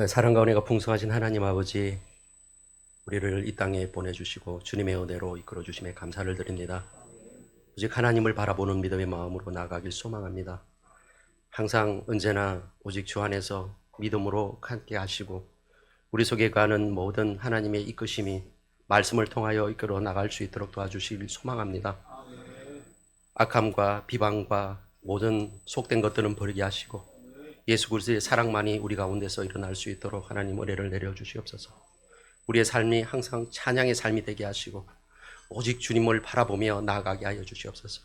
사랑과 은혜가 풍성하신 하나님 아버지, 우리를 이 땅에 보내주시고 주님의 은혜로 이끌어 주심에 감사를 드립니다. 오직 하나님을 바라보는 믿음의 마음으로 나아가길 소망합니다. 항상 언제나 오직 주 안에서 믿음으로 함께 하시고 우리 속에 가는 모든 하나님의 이끄심이 말씀을 통하여 이끌어 나갈 수 있도록 도와주시길 소망합니다. 악함과 비방과 모든 속된 것들은 버리게 하시고 예수 그리스도의 사랑만이 우리 가운데서 일어날 수 있도록 하나님 은혜를 내려주시옵소서. 우리의 삶이 항상 찬양의 삶이 되게 하시고 오직 주님을 바라보며 나아가게 하여 주시옵소서.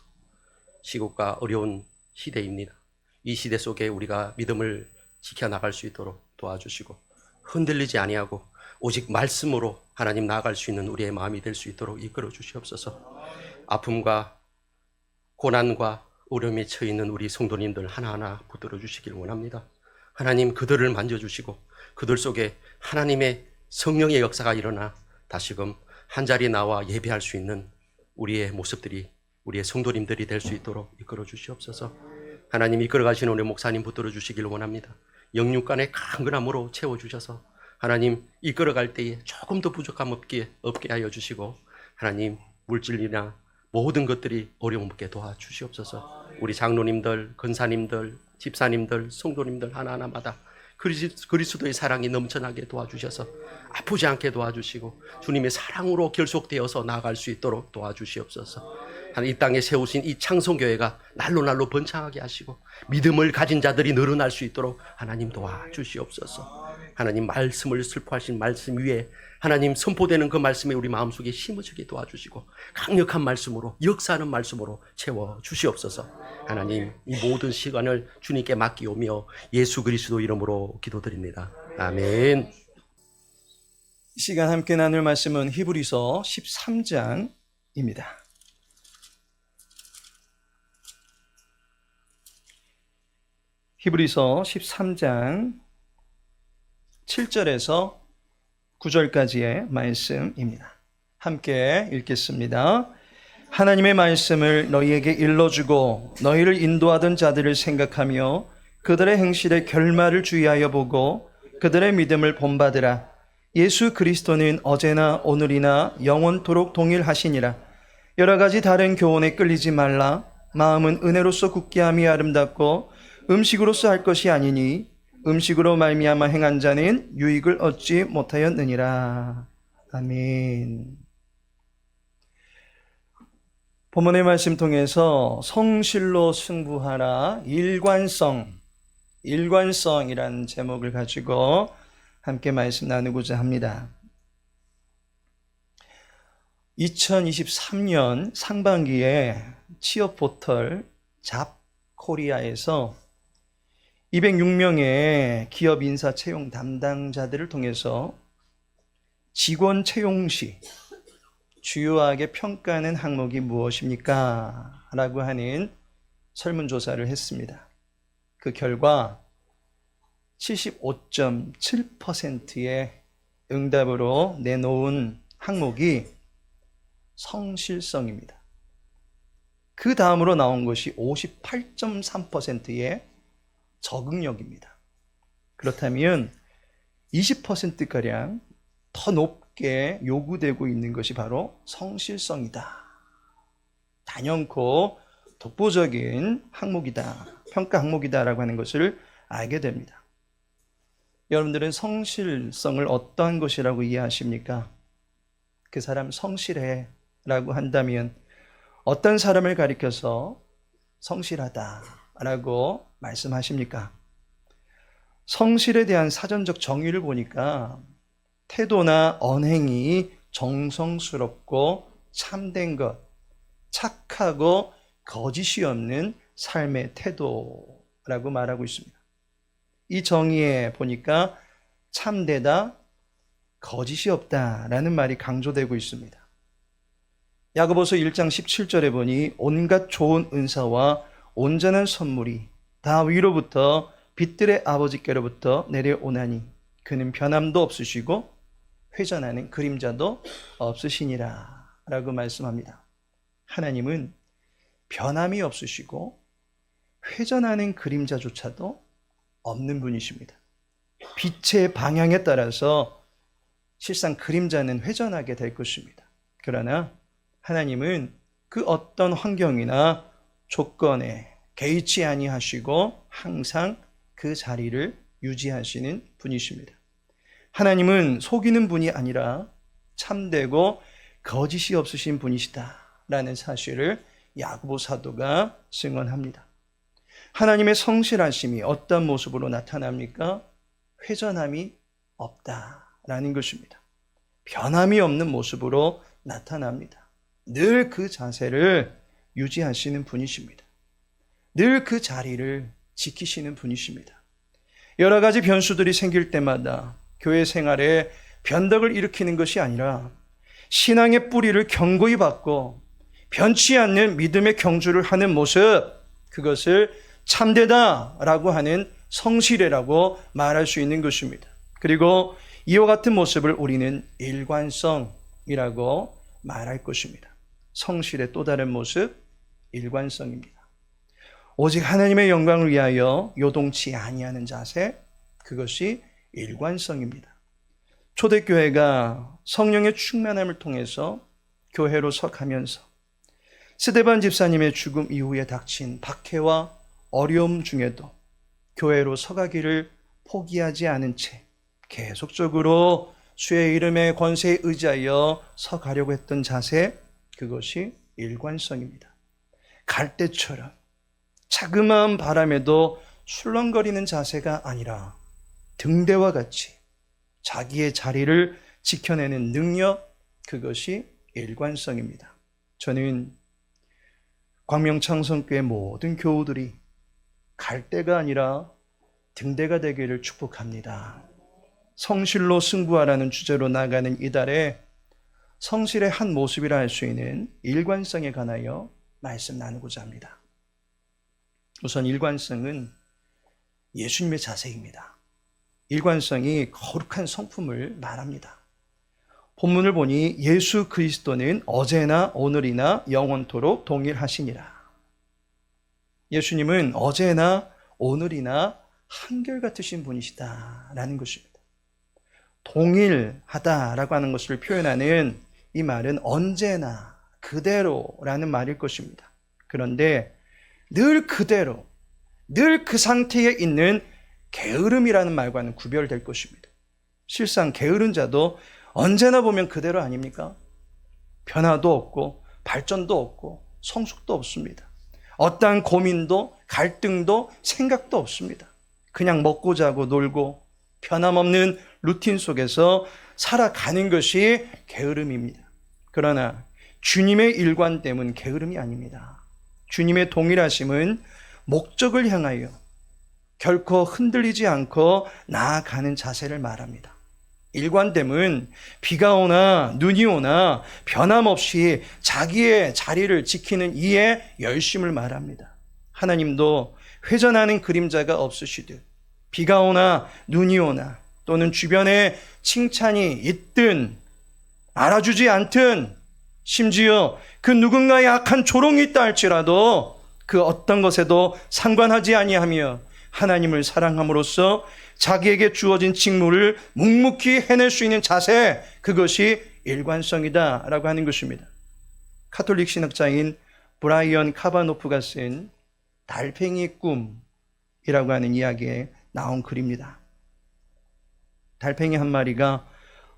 시국과 어려운 시대입니다. 이 시대 속에 우리가 믿음을 지켜나갈 수 있도록 도와주시고 흔들리지 아니하고 오직 말씀으로 하나님 나아갈 수 있는 우리의 마음이 될 수 있도록 이끌어 주시옵소서. 아픔과 고난과 어려움에 처해 있는 우리 성도님들 하나하나 붙들어 주시길 원합니다. 하나님 그들을 만져주시고 그들 속에 하나님의 성령의 역사가 일어나 다시금 한자리에 나와 예배할 수 있는 우리의 모습들이 우리의 성도님들이 될 수 있도록 이끌어 주시옵소서. 하나님 이끌어 가시는 우리 목사님 붙들어 주시길 원합니다. 영육간의 강건함으로 채워주셔서 하나님 이끌어 갈 때에 조금 더 부족함 없게 하여 주시고 하나님 물질이나 모든 것들이 어려움 없게 도와주시옵소서. 우리 장로님들, 권사님들, 집사님들, 성도님들 하나하나마다 그리스도의 사랑이 넘쳐나게 도와주셔서 아프지 않게 도와주시고 주님의 사랑으로 결속되어서 나아갈 수 있도록 도와주시옵소서. 이 땅에 세우신 이 창성교회가 날로 번창하게 하시고 믿음을 가진 자들이 늘어날 수 있도록 하나님 도와주시옵소서. 하나님 말씀을 슬퍼하신 말씀 위에 하나님 선포되는 그 말씀에 우리 마음속에 심어지게 도와주시고 강력한 말씀으로 역사하는 말씀으로 채워주시옵소서. 하나님 이 모든 시간을 주님께 맡기오며 예수 그리스도 이름으로 기도드립니다. 아멘. 이 시간 함께 나눌 말씀은 히브리서 13장입니다. 히브리서 13장 7절에서 9절까지의 말씀입니다. 함께 읽겠습니다. 하나님의 말씀을 너희에게 일러주고 너희를 인도하던 자들을 생각하며 그들의 행실의 결말을 주의하여 보고 그들의 믿음을 본받으라. 예수 그리스도는 어제나 오늘이나 영원토록 동일하시니라. 여러 가지 다른 교훈에 끌리지 말라. 마음은 은혜로서 굳게 함이 아름답고 음식으로서 할 것이 아니니 음식으로 말미암아 행한 자는 유익을 얻지 못하였느니라. 아멘. 본문의 말씀 통해서 성실로 승부하라 일관성이라는 제목을 가지고 함께 말씀 나누고자 합니다. 2023년 상반기에 취업 포털 잡코리아에서 206명의 기업 인사 채용 담당자들을 통해서 직원 채용 시 주요하게 평가하는 항목이 무엇입니까? 라고 하는 설문조사를 했습니다. 그 결과 75.7%의 응답으로 내놓은 항목이 성실성입니다. 그 다음으로 나온 것이 58.3%의 적응력입니다. 그렇다면 20%가량 더 높게 요구되고 있는 것이 바로 성실성이다. 단연코 독보적인 항목이다. 평가 항목이다라고 하는 것을 알게 됩니다. 여러분들은 성실성을 어떠한 것이라고 이해하십니까? 그 사람 성실해 라고 한다면 어떤 사람을 가리켜서 성실하다 라고 말씀하십니까? 성실에 대한 사전적 정의를 보니까 태도나 언행이 정성스럽고 참된 것, 착하고 거짓이 없는 삶의 태도라고 말하고 있습니다. 이 정의에 보니까 참되다, 거짓이 없다라는 말이 강조되고 있습니다. 야고보서 1장 17절에 보니 온갖 좋은 은사와 온전한 선물이 다 위로부터 빛들의 아버지께로부터 내려오나니 그는 변함도 없으시고 회전하는 그림자도 없으시니라 라고 말씀합니다. 하나님은 변함이 없으시고 회전하는 그림자조차도 없는 분이십니다. 빛의 방향에 따라서 실상 그림자는 회전하게 될 것입니다. 그러나 하나님은 그 어떤 환경이나 조건에 개의치 아니하시고 항상 그 자리를 유지하시는 분이십니다. 하나님은 속이는 분이 아니라 참되고 거짓이 없으신 분이시다라는 사실을 야고보 사도가 증언합니다. 하나님의 성실하심이 어떤 모습으로 나타납니까? 회전함이 없다라는 것입니다. 변함이 없는 모습으로 나타납니다. 늘 그 자세를 유지하시는 분이십니다. 늘 그 자리를 지키시는 분이십니다. 여러 가지 변수들이 생길 때마다 교회 생활에 변덕을 일으키는 것이 아니라 신앙의 뿌리를 견고히 받고 변치 않는 믿음의 경주를 하는 모습, 그것을 참되다라고 하는 성실이라고 말할 수 있는 것입니다. 그리고 이와 같은 모습을 우리는 일관성이라고 말할 것입니다. 성실의 또 다른 모습, 일관성입니다. 오직 하나님의 영광을 위하여 요동치 아니하는 자세, 그것이 일관성입니다. 초대교회가 성령의 충만함을 통해서 교회로 서가면서 스데반 집사님의 죽음 이후에 닥친 박해와 어려움 중에도 교회로 서가기를 포기하지 않은 채 계속적으로 주의 이름의 권세에 의지하여 서가려고 했던 자세, 그것이 일관성입니다. 갈대처럼 자그마한 바람에도 술렁거리는 자세가 아니라 등대와 같이 자기의 자리를 지켜내는 능력, 그것이 일관성입니다. 저는 광명창성교회 모든 교우들이 갈대가 아니라 등대가 되기를 축복합니다. 성실로 승부하라는 주제로 나가는 이달에 성실의 한 모습이라 할 수 있는 일관성에 관하여 말씀 나누고자 합니다. 우선 일관성은 예수님의 자세입니다. 일관성이 거룩한 성품을 말합니다. 본문을 보니 예수 그리스도는 어제나 오늘이나 영원토록 동일하시니라. 예수님은 어제나 오늘이나 한결같으신 분이시다라는 것입니다. 동일하다라고 하는 것을 표현하는 이 말은 언제나 그대로라는 말일 것입니다. 그런데 늘 그대로, 늘 그 상태에 있는 게으름이라는 말과는 구별될 것입니다. 실상 게으른 자도 언제나 보면 그대로 아닙니까? 변화도 없고 발전도 없고 성숙도 없습니다. 어떠한 고민도 갈등도 생각도 없습니다. 그냥 먹고 자고 놀고 변함없는 루틴 속에서 살아가는 것이 게으름입니다. 그러나 주님의 일관됨은 게으름이 아닙니다. 주님의 동일하심은 목적을 향하여 결코 흔들리지 않고 나아가는 자세를 말합니다. 일관됨은 비가 오나 눈이 오나 변함없이 자기의 자리를 지키는 이의 열심을 말합니다. 하나님도 회전하는 그림자가 없으시듯 비가 오나 눈이 오나 또는 주변에 칭찬이 있든 알아주지 않든 심지어 그 누군가의 악한 조롱이 있다 할지라도 그 어떤 것에도 상관하지 아니하며 하나님을 사랑함으로써 자기에게 주어진 직무를 묵묵히 해낼 수 있는 자세, 그것이 일관성이다라고 하는 것입니다. 카톨릭 신학자인 브라이언 카바노프가 쓴 달팽이 꿈이라고 하는 이야기에 나온 글입니다. 달팽이 한 마리가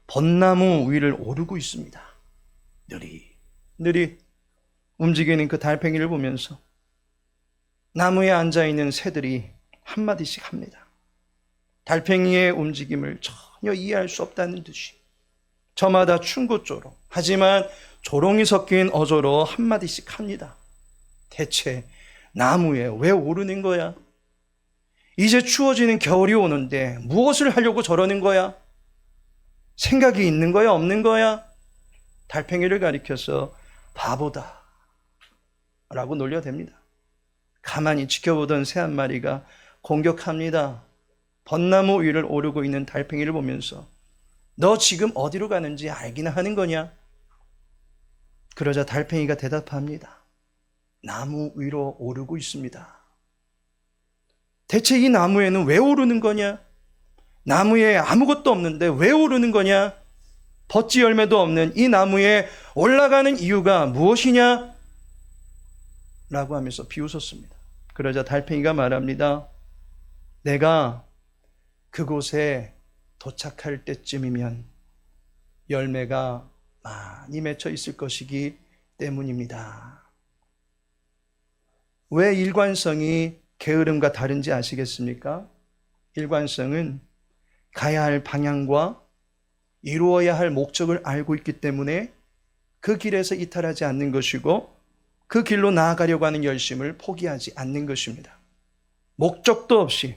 벚나무 위를 오르고 있습니다. 느릿느릿 움직이는 그 달팽이를 보면서 나무에 앉아있는 새들이 한마디씩 합니다. 달팽이의 움직임을 전혀 이해할 수 없다는 듯이 저마다 충고조로, 하지만 조롱이 섞인 어조로 한마디씩 합니다. 대체 나무에 왜 오르는 거야? 이제 추워지는 겨울이 오는데 무엇을 하려고 저러는 거야? 생각이 있는 거야, 없는 거야? 달팽이를 가리켜서 바보다 라고 놀려댑니다. 가만히 지켜보던 새 한 마리가 공격합니다. 벚나무 위를 오르고 있는 달팽이를 보면서 너 지금 어디로 가는지 알기나 하는 거냐? 그러자 달팽이가 대답합니다. 나무 위로 오르고 있습니다. 대체 이 나무에는 왜 오르는 거냐? 나무에 아무것도 없는데 왜 오르는 거냐? 벗지 열매도 없는 이 나무에 올라가는 이유가 무엇이냐? 라고 하면서 비웃었습니다. 그러자 달팽이가 말합니다. 내가 그곳에 도착할 때쯤이면 열매가 많이 맺혀 있을 것이기 때문입니다. 왜 일관성이 게으름과 다른지 아시겠습니까? 일관성은 가야 할 방향과 이루어야 할 목적을 알고 있기 때문에 그 길에서 이탈하지 않는 것이고 그 길로 나아가려고 하는 열심을 포기하지 않는 것입니다. 목적도 없이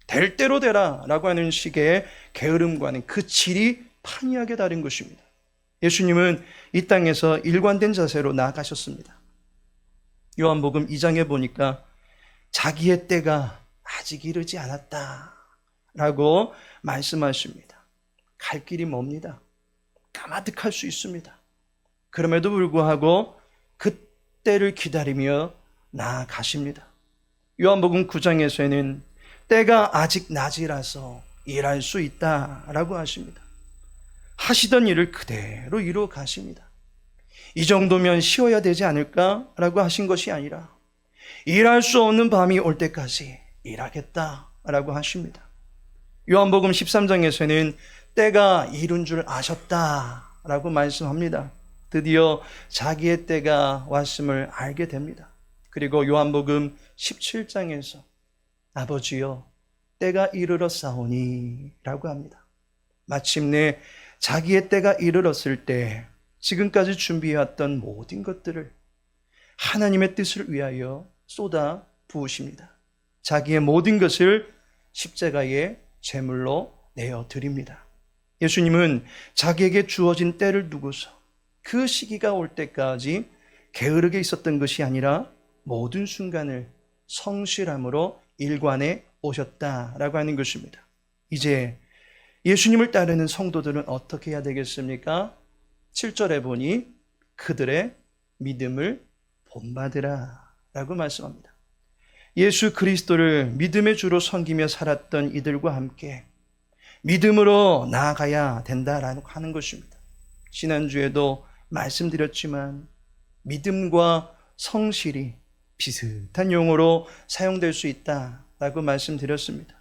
될 대로 되라 라고 하는 식의 게으름과는 그 질이 판이하게 다른 것입니다. 예수님은 이 땅에서 일관된 자세로 나아가셨습니다. 요한복음 2장에 보니까 자기의 때가 아직 이르지 않았다 라고 말씀하십니다. 갈 길이 멉니다. 까마득할 수 있습니다. 그럼에도 불구하고 그 때를 기다리며 나아가십니다. 요한복음 9장에서는 때가 아직 낮이라서 일할 수 있다라고 하십니다. 하시던 일을 그대로 이루어 가십니다. 이 정도면 쉬어야 되지 않을까라고 하신 것이 아니라 일할 수 없는 밤이 올 때까지 일하겠다라고 하십니다. 요한복음 13장에서는 때가 이른 줄 아셨다라고 말씀합니다. 드디어 자기의 때가 왔음을 알게 됩니다. 그리고 요한복음 17장에서 아버지여 때가 이르렀사오니 라고 합니다. 마침내 자기의 때가 이르렀을 때 지금까지 준비해왔던 모든 것들을 하나님의 뜻을 위하여 쏟아 부으십니다. 자기의 모든 것을 십자가에 제물로 내어드립니다. 예수님은 자기에게 주어진 때를 두고서 그 시기가 올 때까지 게으르게 있었던 것이 아니라 모든 순간을 성실함으로 일관해 오셨다라고 하는 것입니다. 이제 예수님을 따르는 성도들은 어떻게 해야 되겠습니까? 7절에 보니 그들의 믿음을 본받으라 라고 말씀합니다. 예수 그리스도를 믿음의 주로 섬기며 살았던 이들과 함께 믿음으로 나아가야 된다라고 하는 것입니다. 지난주에도 말씀드렸지만 믿음과 성실이 비슷한 용어로 사용될 수 있다라고 말씀드렸습니다.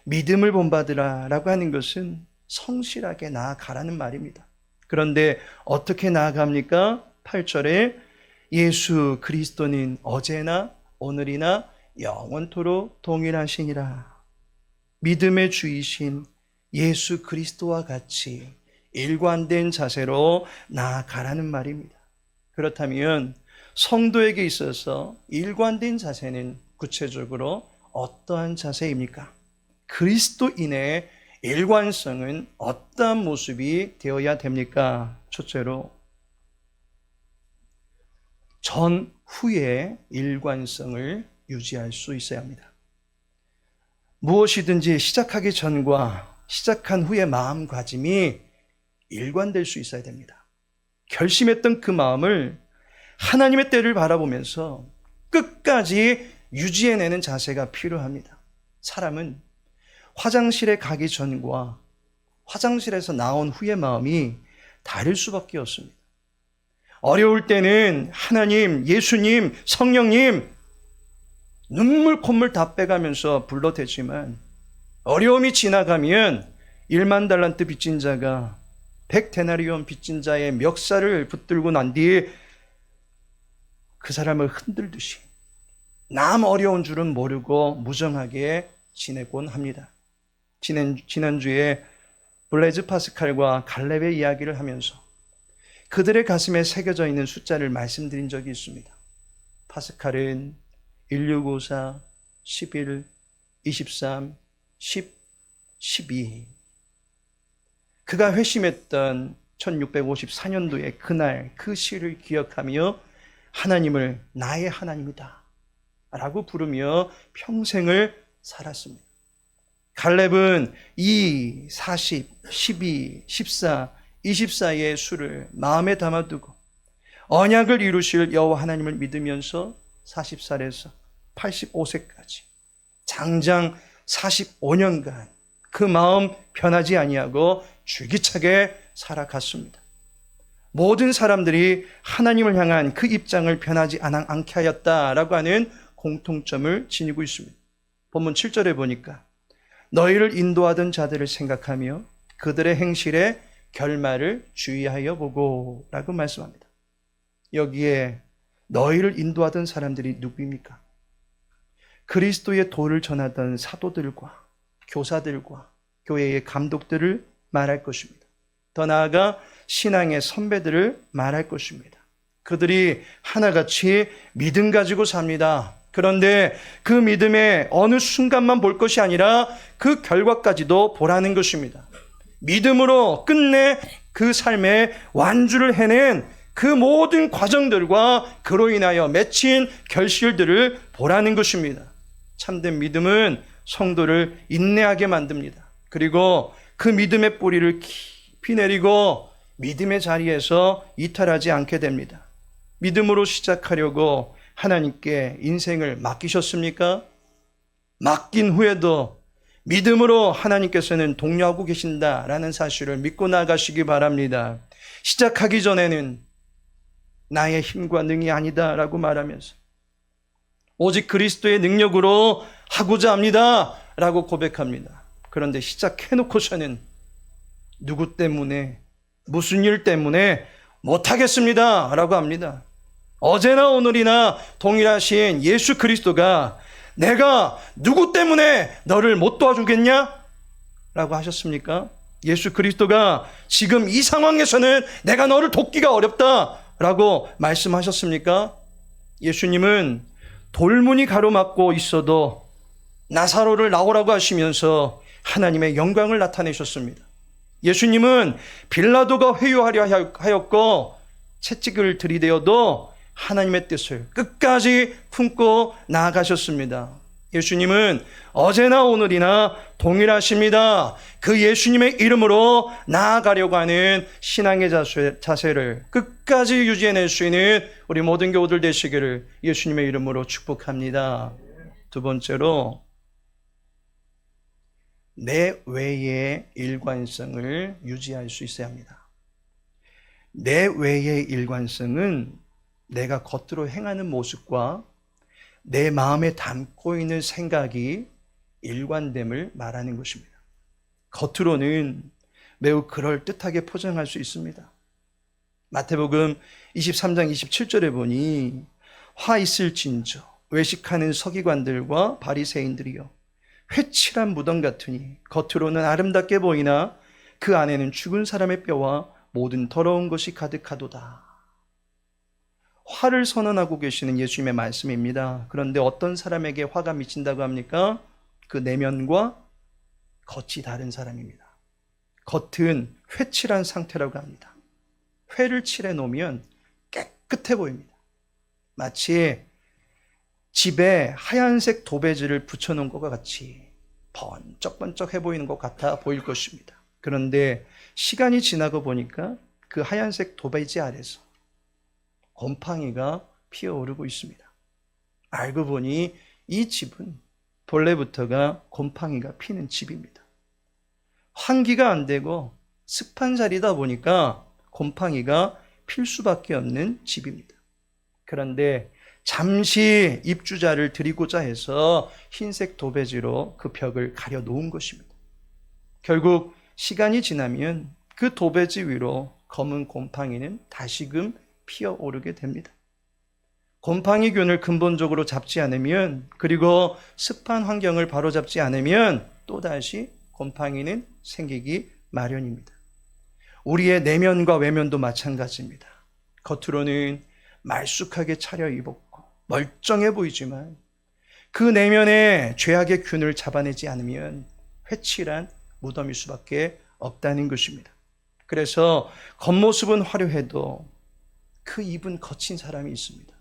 믿음을 본받으라라고 하는 것은 성실하게 나아가라는 말입니다. 그런데 어떻게 나아갑니까? 8절에 예수 그리스도는 어제나 오늘이나 영원토록 동일하시니라. 믿음의 주이신 예수 그리스도와 같이 일관된 자세로 나아가라는 말입니다. 그렇다면 성도에게 있어서 일관된 자세는 구체적으로 어떠한 자세입니까? 그리스도인의 일관성은 어떠한 모습이 되어야 됩니까? 첫째로 전후의 일관성을 유지할 수 있어야 합니다. 무엇이든지 시작하기 전과 시작한 후의 마음가짐이 일관될 수 있어야 됩니다. 결심했던 그 마음을 하나님의 때를 바라보면서 끝까지 유지해내는 자세가 필요합니다. 사람은 화장실에 가기 전과 화장실에서 나온 후의 마음이 다를 수밖에 없습니다. 어려울 때는 하나님, 예수님, 성령님 눈물 콧물 다 빼가면서 불러대지만 어려움이 지나가면 1만 달란트 빚진 자가 100데나리온 빚진 자의 멱살을 붙들고 난 뒤에 그 사람을 흔들듯이 남 어려운 줄은 모르고 무정하게 지내곤 합니다. 지난주에 블레즈 파스칼과 갈렙의 이야기를 하면서 그들의 가슴에 새겨져 있는 숫자를 말씀드린 적이 있습니다. 파스칼은 1654, 11, 23, 10, 12. 그가 회심했던 1654년도의 그날 그 시를 기억하며 하나님을 나의 하나님이다 라고 부르며 평생을 살았습니다. 갈렙은 2, 40, 12, 14, 24의 수를 마음에 담아두고 언약을 이루실 여호와 하나님을 믿으면서 40살에서 85세까지 장장 45년간 그 마음 변하지 아니하고 줄기차게 살아갔습니다. 모든 사람들이 하나님을 향한 그 입장을 변하지 않게 하였다라고 하는 공통점을 지니고 있습니다. 본문 7절에 보니까 너희를 인도하던 자들을 생각하며 그들의 행실의 결말을 주의하여 보고 라고 말씀합니다. 여기에 너희를 인도하던 사람들이 누구입니까? 그리스도의 도를 전하던 사도들과 교사들과 교회의 감독들을 말할 것입니다. 더 나아가 신앙의 선배들을 말할 것입니다. 그들이 하나같이 믿음 가지고 삽니다. 그런데 그 믿음의 어느 순간만 볼 것이 아니라 그 결과까지도 보라는 것입니다. 믿음으로 끝내 그 삶의 완주를 해낸 그 모든 과정들과 그로 인하여 맺힌 결실들을 보라는 것입니다. 참된 믿음은 성도를 인내하게 만듭니다. 그리고 그 믿음의 뿌리를 깊이 내리고 믿음의 자리에서 이탈하지 않게 됩니다. 믿음으로 시작하려고 하나님께 인생을 맡기셨습니까? 맡긴 후에도 믿음으로 하나님께서는 독려하고 계신다라는 사실을 믿고 나가시기 바랍니다. 시작하기 전에는 나의 힘과 능이 아니다라고 말하면서 오직 그리스도의 능력으로 하고자 합니다 라고 고백합니다. 그런데 시작해놓고서는 누구 때문에 무슨 일 때문에 못하겠습니다 라고 합니다. 어제나 오늘이나 동일하신 예수 그리스도가 내가 누구 때문에 너를 못 도와주겠냐? 라고 하셨습니까? 예수 그리스도가 지금 이 상황에서는 내가 너를 돕기가 어렵다 라고 말씀하셨습니까? 예수님은 돌문이 가로막고 있어도 나사로를 나오라고 하시면서 하나님의 영광을 나타내셨습니다. 예수님은 빌라도가 회유하려 하였고 채찍을 들이대어도 하나님의 뜻을 끝까지 품고 나아가셨습니다. 예수님은 어제나 오늘이나 동일하십니다. 그 예수님의 이름으로 나아가려고 하는 신앙의 자세를 끝까지 유지해낼 수 있는 우리 모든 교우들 되시기를 예수님의 이름으로 축복합니다. 두 번째로 내 외의 일관성을 유지할 수 있어야 합니다. 내 외의 일관성은 내가 겉으로 행하는 모습과 내 마음에 담고 있는 생각이 일관됨을 말하는 것입니다. 겉으로는 매우 그럴듯하게 포장할 수 있습니다. 마태복음 23장 27절에 보니 화 있을진저 외식하는 서기관들과 바리새인들이여 회칠한 무덤 같으니 겉으로는 아름답게 보이나 그 안에는 죽은 사람의 뼈와 모든 더러운 것이 가득하도다. 화를 선언하고 계시는 예수님의 말씀입니다. 그런데 어떤 사람에게 화가 미친다고 합니까? 그 내면과 겉이 다른 사람입니다. 겉은 회칠한 상태라고 합니다. 회를 칠해 놓으면 깨끗해 보입니다. 마치 집에 하얀색 도배지를 붙여놓은 것과 같이 번쩍번쩍해 보이는 것 같아 보일 것입니다. 그런데 시간이 지나고 보니까 그 하얀색 도배지 아래서 곰팡이가 피어오르고 있습니다. 알고 보니 이 집은 본래부터가 곰팡이가 피는 집입니다. 환기가 안 되고 습한 자리다 보니까 곰팡이가 필 수밖에 없는 집입니다. 그런데 잠시 입주자를 드리고자 해서 흰색 도배지로 그 벽을 가려 놓은 것입니다. 결국 시간이 지나면 그 도배지 위로 검은 곰팡이는 다시금 피어오르게 됩니다. 곰팡이균을 근본적으로 잡지 않으면, 그리고 습한 환경을 바로잡지 않으면 또다시 곰팡이는 생기기 마련입니다. 우리의 내면과 외면도 마찬가지입니다. 겉으로는 말쑥하게 차려입었고 멀쩡해 보이지만 그 내면에 죄악의 균을 잡아내지 않으면 회칠한 무덤일 수밖에 없다는 것입니다. 그래서 겉모습은 화려해도 그 입은 거친 사람이 있습니다.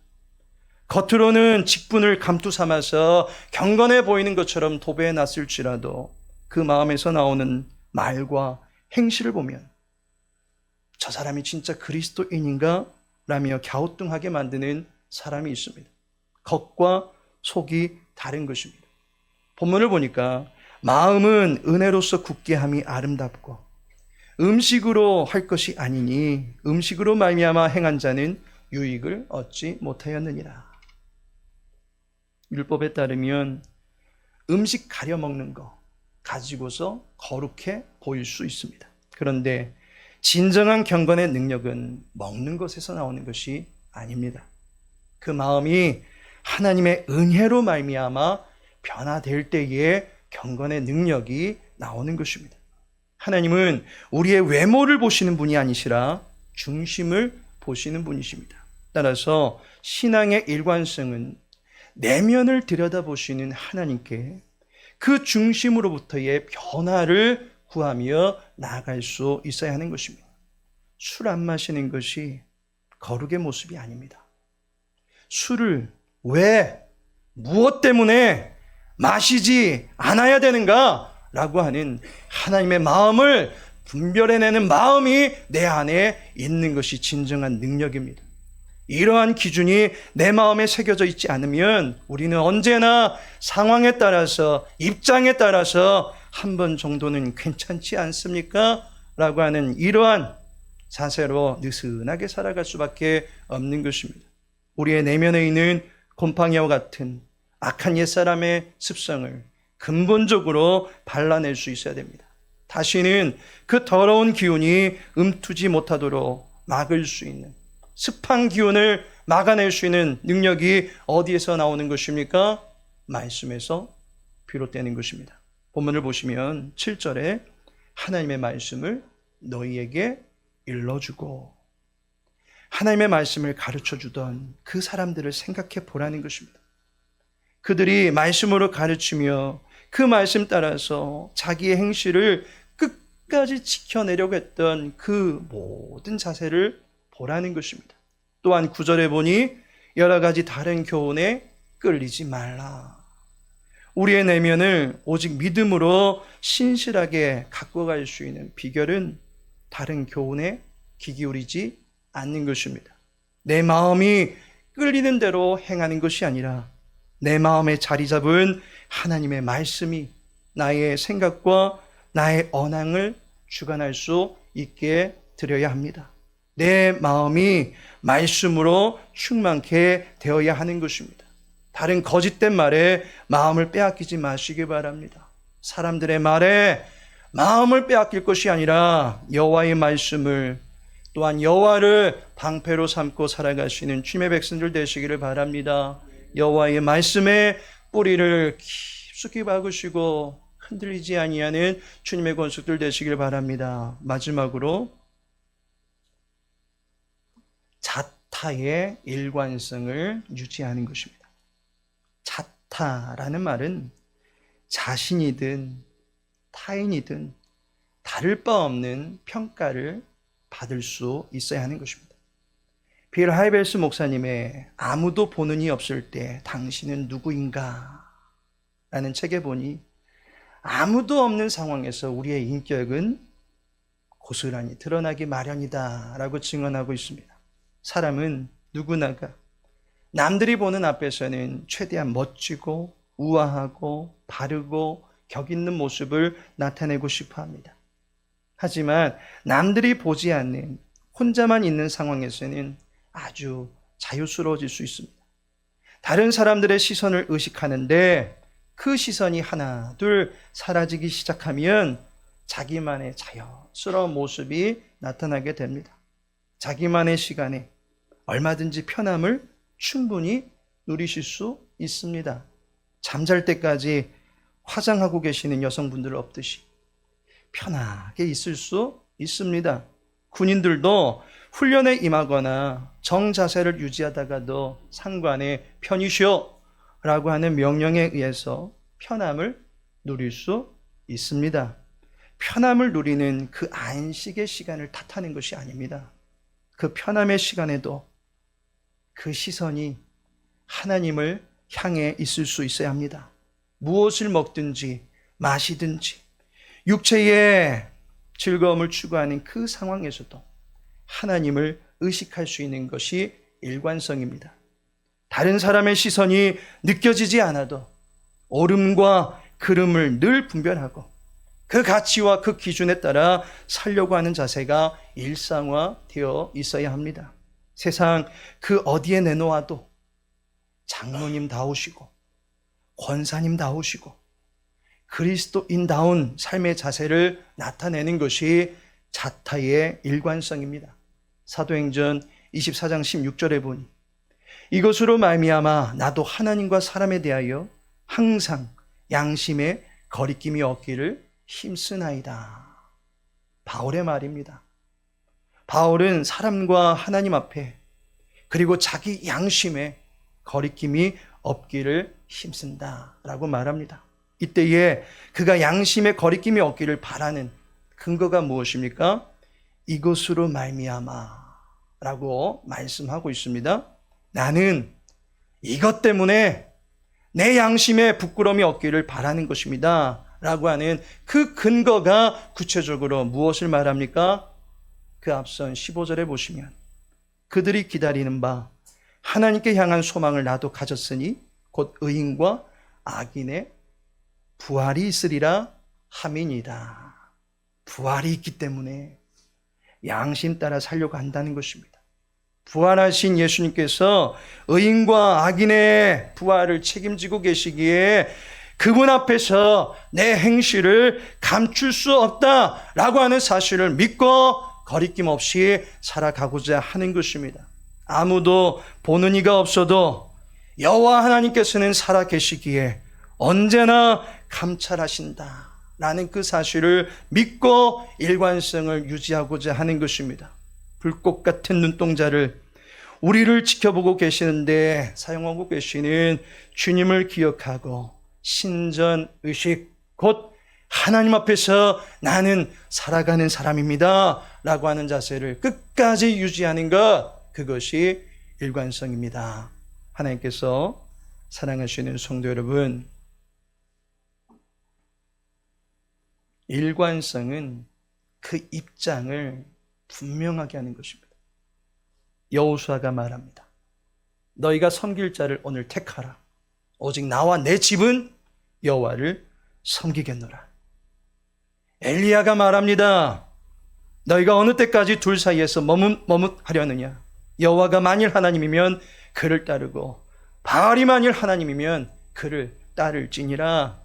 겉으로는 직분을 감투 삼아서 경건해 보이는 것처럼 도배해 놨을지라도 그 마음에서 나오는 말과 행실을 보면 저 사람이 진짜 그리스도인인가? 라며 갸우뚱하게 만드는 사람이 있습니다. 겉과 속이 다른 것입니다. 본문을 보니까 마음은 은혜로서 굳게 함이 아름답고 음식으로 할 것이 아니니 음식으로 말미암아 행한 자는 유익을 얻지 못하였느니라. 율법에 따르면 음식 가려 먹는 거 가지고서 거룩해 보일 수 있습니다. 그런데 진정한 경건의 능력은 먹는 것에서 나오는 것이 아닙니다. 그 마음이 하나님의 은혜로 말미암아 변화될 때에 경건의 능력이 나오는 것입니다. 하나님은 우리의 외모를 보시는 분이 아니시라 중심을 보시는 분이십니다. 따라서 신앙의 일관성은 내면을 들여다보시는 하나님께 그 중심으로부터의 변화를 구하며 나아갈 수 있어야 하는 것입니다. 술 안 마시는 것이 거룩의 모습이 아닙니다. 술을 왜, 무엇 때문에 마시지 않아야 되는가? 라고 하는 하나님의 마음을 분별해내는 마음이 내 안에 있는 것이 진정한 능력입니다. 이러한 기준이 내 마음에 새겨져 있지 않으면 우리는 언제나 상황에 따라서, 입장에 따라서 한 번 정도는 괜찮지 않습니까? 라고 하는 이러한 자세로 느슨하게 살아갈 수밖에 없는 것입니다. 우리의 내면에 있는 곰팡이와 같은 악한 옛사람의 습성을 근본적으로 발라낼 수 있어야 됩니다. 다시는 그 더러운 기운이 움트지 못하도록 막을 수 있는, 습한 기운을 막아낼 수 있는 능력이 어디에서 나오는 것입니까? 말씀에서 비롯되는 것입니다. 본문을 보시면 7절에 하나님의 말씀을 너희에게 일러주고, 하나님의 말씀을 가르쳐주던 그 사람들을 생각해 보라는 것입니다. 그들이 말씀으로 가르치며 그 말씀 따라서 자기의 행실을 끝까지 지켜내려고 했던 그 모든 자세를 보라는 것입니다. 또한 9절에 보니 여러 가지 다른 교훈에 끌리지 말라. 우리의 내면을 오직 믿음으로 신실하게 갖고 갈 수 있는 비결은 다른 교훈에 귀 기울이지 않는 것입니다. 내 마음이 끌리는 대로 행하는 것이 아니라 내 마음에 자리 잡은 하나님의 말씀이 나의 생각과 나의 언행을 주관할 수 있게 드려야 합니다. 내 마음이 말씀으로 충만케 되어야 하는 것입니다. 다른 거짓된 말에 마음을 빼앗기지 마시기 바랍니다. 사람들의 말에 마음을 빼앗길 것이 아니라 여호와의 말씀을, 또한 여호와를 방패로 삼고 살아가시는 주님의 백성들 되시기를 바랍니다. 여호와의 말씀에 뿌리를 깊숙이 박으시고 흔들리지 아니하는 주님의 권속들 되시기를 바랍니다. 마지막으로 자타의 일관성을 유지하는 것입니다. 자타라는 말은 자신이든 타인이든 다를 바 없는 평가를 받을 수 있어야 하는 것입니다. 빌 하이벨스 목사님의 아무도 보는 이 없을 때 당신은 누구인가? 라는 책에 보니 아무도 없는 상황에서 우리의 인격은 고스란히 드러나기 마련이다 라고 증언하고 있습니다. 사람은 누구나가 남들이 보는 앞에서는 최대한 멋지고 우아하고 바르고 격 있는 모습을 나타내고 싶어 합니다. 하지만 남들이 보지 않는 혼자만 있는 상황에서는 아주 자유스러워질 수 있습니다. 다른 사람들의 시선을 의식하는데 그 시선이 하나 둘 사라지기 시작하면 자기만의 자연스러운 모습이 나타나게 됩니다. 자기만의 시간에 얼마든지 편함을 충분히 누리실 수 있습니다. 잠잘 때까지 화장하고 계시는 여성분들 없듯이 편하게 있을 수 있습니다. 군인들도 훈련에 임하거나 정자세를 유지하다가도 상관에 편히 쉬어 라고 하는 명령에 의해서 편함을 누릴 수 있습니다. 편함을 누리는 그 안식의 시간을 탓하는 것이 아닙니다. 그 편함의 시간에도 그 시선이 하나님을 향해 있을 수 있어야 합니다. 무엇을 먹든지 마시든지 육체의 즐거움을 추구하는 그 상황에서도 하나님을 의식할 수 있는 것이 일관성입니다. 다른 사람의 시선이 느껴지지 않아도 오름과 그름을 늘 분별하고 그 가치와 그 기준에 따라 살려고 하는 자세가 일상화되어 있어야 합니다. 세상 그 어디에 내놓아도 장로님다우시고 권사님다우시고 그리스도인다운 삶의 자세를 나타내는 것이 자타의 일관성입니다. 사도행전 24장 16절에 보니 이것으로 말미암아 나도 하나님과 사람에 대하여 항상 양심의 거리낌이 없기를 힘쓰나이다. 바울의 말입니다. 바울은 사람과 하나님 앞에 그리고 자기 양심에 거리낌이 없기를 힘쓴다라고 말합니다. 이때에 그가 양심에 거리낌이 없기를 바라는 근거가 무엇입니까? 이것으로 말미암아 라고 말씀하고 있습니다. 나는 이것 때문에 내 양심에 부끄러움이 없기를 바라는 것입니다 라고 하는 그 근거가 구체적으로 무엇을 말합니까? 그 앞선 15절에 보시면 그들이 기다리는 바 하나님께 향한 소망을 나도 가졌으니 곧 의인과 악인의 부활이 있으리라 함이니이다. 부활이 있기 때문에 양심 따라 살려고 한다는 것입니다. 부활하신 예수님께서 의인과 악인의 부활을 책임지고 계시기에 그분 앞에서 내 행실을 감출 수 없다라고 하는 사실을 믿고 거리낌 없이 살아가고자 하는 것입니다. 아무도 보는 이가 없어도 여호와 하나님께서는 살아 계시기에 언제나 감찰하신다라는 그 사실을 믿고 일관성을 유지하고자 하는 것입니다. 불꽃 같은 눈동자를 우리를 지켜보고 계시는데 사용하고 계시는 주님을 기억하고 신전의식 곧 하나님 앞에서 나는 살아가는 사람입니다 라고 하는 자세를 끝까지 유지하는 것, 그것이 일관성입니다. 하나님께서 사랑하시는 성도 여러분, 일관성은 그 입장을 분명하게 하는 것입니다. 여호수아가 말합니다. 너희가 섬길 자를 오늘 택하라. 오직 나와 내 집은 여호와를 섬기겠노라. 엘리야가 말합니다. 너희가 어느 때까지 둘 사이에서 머뭇하려느냐. 여호와가 만일 하나님이면 그를 따르고 바알이 만일 하나님이면 그를 따를지니라.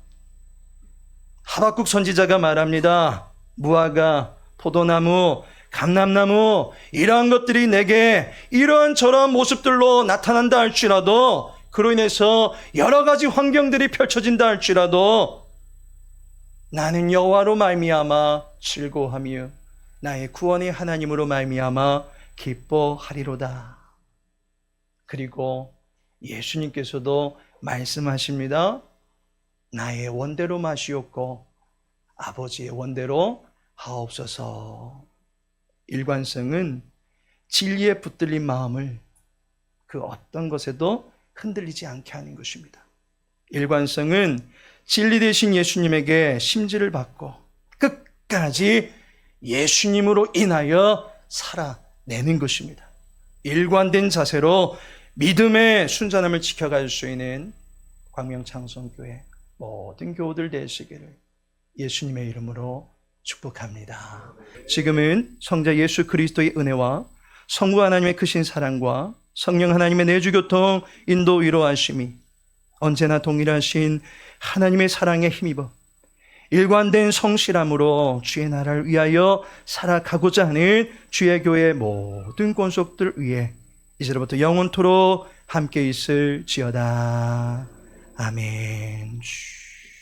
하박국 선지자가 말합니다. 무화과, 포도나무, 감람나무 이러한 것들이 내게 이런저런 모습들로 나타난다 할지라도 그로 인해서 여러 가지 환경들이 펼쳐진다 할지라도 나는 여호와로 말미암아 즐거워하며 나의 구원의 하나님으로 말미암아 기뻐하리로다. 그리고 예수님께서도 말씀하십니다. 나의 원대로 마시옵고 아버지의 원대로 하옵소서. 일관성은 진리에 붙들린 마음을 그 어떤 것에도 흔들리지 않게 하는 것입니다. 일관성은 진리 되신 예수님에게 심지를 받고 끝까지 예수님으로 인하여 살아내는 것입니다. 일관된 자세로 믿음의 순전함을 지켜갈 수 있는 광명창성교회 모든 교우들 되시기를 예수님의 이름으로 축복합니다. 지금은 성자 예수 그리스도의 은혜와 성부 하나님의 크신 사랑과 성령 하나님의 내주교통 인도 위로하심이 언제나 동일하신 하나님의 사랑에 힘입어 일관된 성실함으로 주의 나라를 위하여 살아가고자 하는 주의 교회 모든 권속들 위해 이제로부터 영원토록 함께 있을지어다. 아멘.